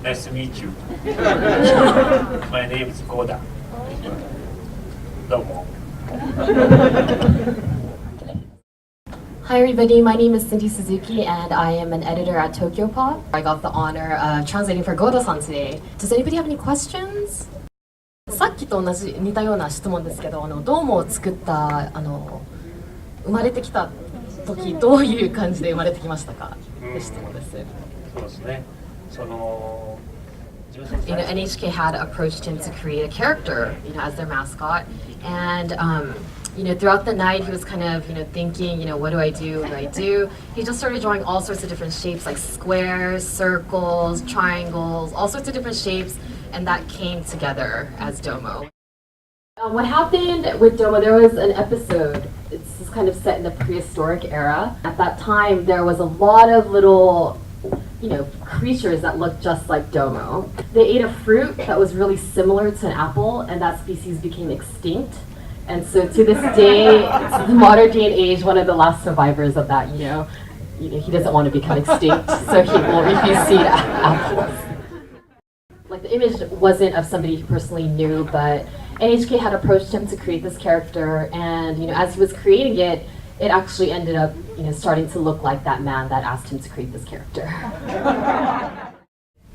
Nice to meet you. My name is Goda. どうも。Hi everybody, my name is Cindy Suzuki and I am an editor at Tokyo Pop. I got the honor of translating for Goda-san today. Does anybody have any questions? さっきと似たような質問ですけど、ドームを作った生まれてきた時どういう感じで生まれてきましたか？って質問です。そうですね。NHK had approached him to create a character, as their mascot, and throughout the night he was kind of, thinking, what do I do? What do I do? He just started drawing all sorts of different shapes, like squares, circles, triangles, all sorts of different shapes, and that came together as Domo. What happened with Domo? There was an episode. It's kind of set in the prehistoric era. At that time, there was a lot of little creatures that looked just like Domo. They ate a fruit that was really similar to an apple, and that species became extinct. And so to this day, to the modern day and age, one of the last survivors of that, he doesn't want to become extinct, so he will refuse to eat apples. Like, the image wasn't of somebody he personally knew, but NHK had approached him to create this character, and as he was creating it, it actually ended up, starting to look like that man that asked him to create this character.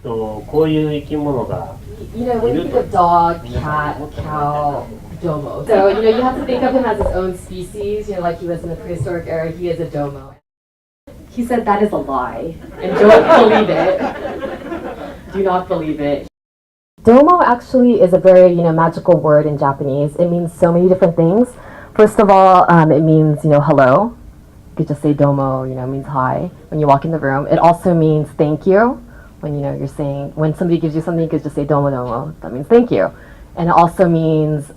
こういう生き物が when you think of dog, cat, cow, domo. So, you have to think of him as his own species, like he was in the prehistoric era, he is a domo. He said that is a lie, and don't believe it. Do not believe it. Domo actually is a very, magical word in Japanese. It means so many different things. First of all, it means, hello. You could just say domo, it means hi when you walk in the room. It also means thank you. When, you're saying, when somebody gives you something, you could just say domo domo. That means thank you. And it also means,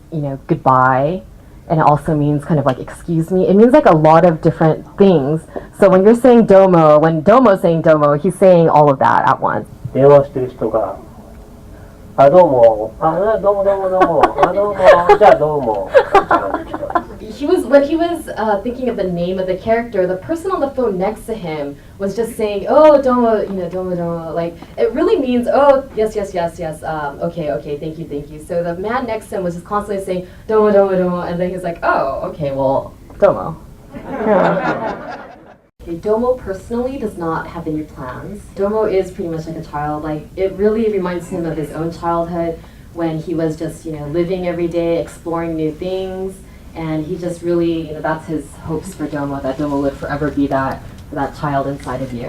goodbye. And it also means kind of like excuse me. It means like a lot of different things. So when you're saying domo, when Domo's saying domo, he's saying all of that at once. 電話してる人がどうもどうもどうもどうもどうもじゃあどうも When he was thinking of the name of the character, the person on the phone next to him was just saying, oh, domo, domo, domo. Like, it really means, oh, yes, okay, thank you. So the man next to him was just constantly saying, domo, domo, domo. And then he's like, oh, okay, well, domo. Domo personally does not have any plans. Domo is pretty much like a child. Like, it really reminds him of his own childhood when he was just, living every day, exploring new things. And he just really, that's his hopes for Domo, that Domo would forever be that child inside of you.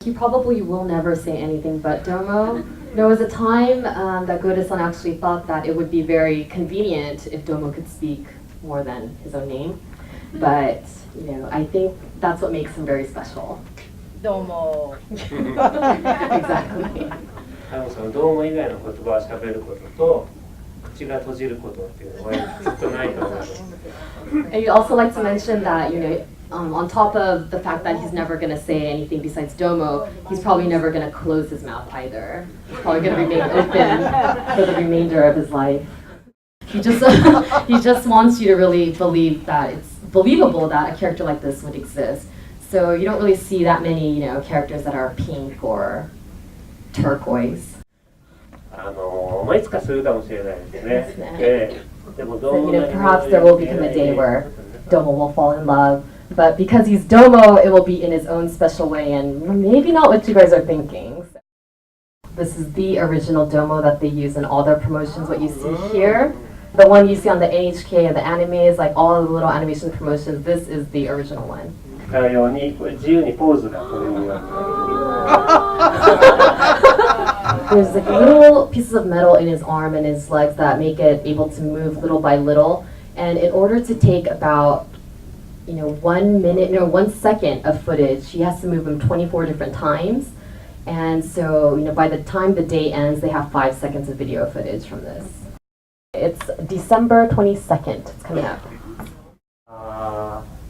He probably will never say anything but Domo. There was a time that Goda-san actually thought that it would be very convenient if Domo could speak more than his own name. But, I think that's what makes him very special. Domo. Exactly. ドーム以外の言葉を喋ることと口が閉じることっていうのはずっとないと思います。And you'd also like to mention that, on top of the fact that he's never going to say anything besides Domo, he's probably never going to close his mouth either. He's probably going to remain open for the remainder of his life. He just wants you to really believe that it's believable that a character like this would exist. So you don't really see that many, characters that are pink or turquoise. いつかするかもしれないですね。でも perhaps there will become a day where Domo will fall in love, but because he's Domo, it will be in his own special way and maybe not what you guys are thinking. This is the original Domo that they use in all their promotions, what you see here. The one you see on the NHK and the animes, like all the little animation promotions, this is the original one. ように自由にポーズがこれになって There's like little pieces of metal in his arm and his legs that make it able to move little by little. And in order to take about 1 second of footage, he has to move them 24 different times. And so, by the time the day ends, they have 5 seconds of video footage from this. It's December 22nd. It's coming up.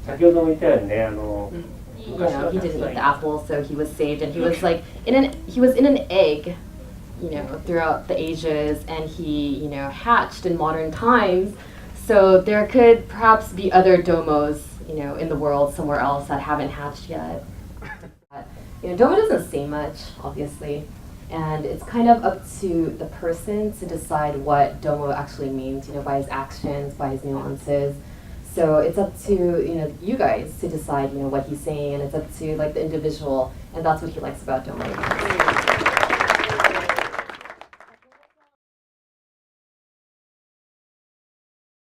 先ほども言ったようにね、he didn't eat the apple, so he was saved, and he was like in an egg, throughout the ages, and he, hatched in modern times. So there could perhaps be other domos, in the world somewhere else that haven't hatched yet. But, Domo doesn't say much, obviously. And it's kind of up to the person to decide what domo actually means, by his actions, by his nuances. So it's up to you guys to decide what he's saying, and it's up to like the individual, and that's what he likes about domo.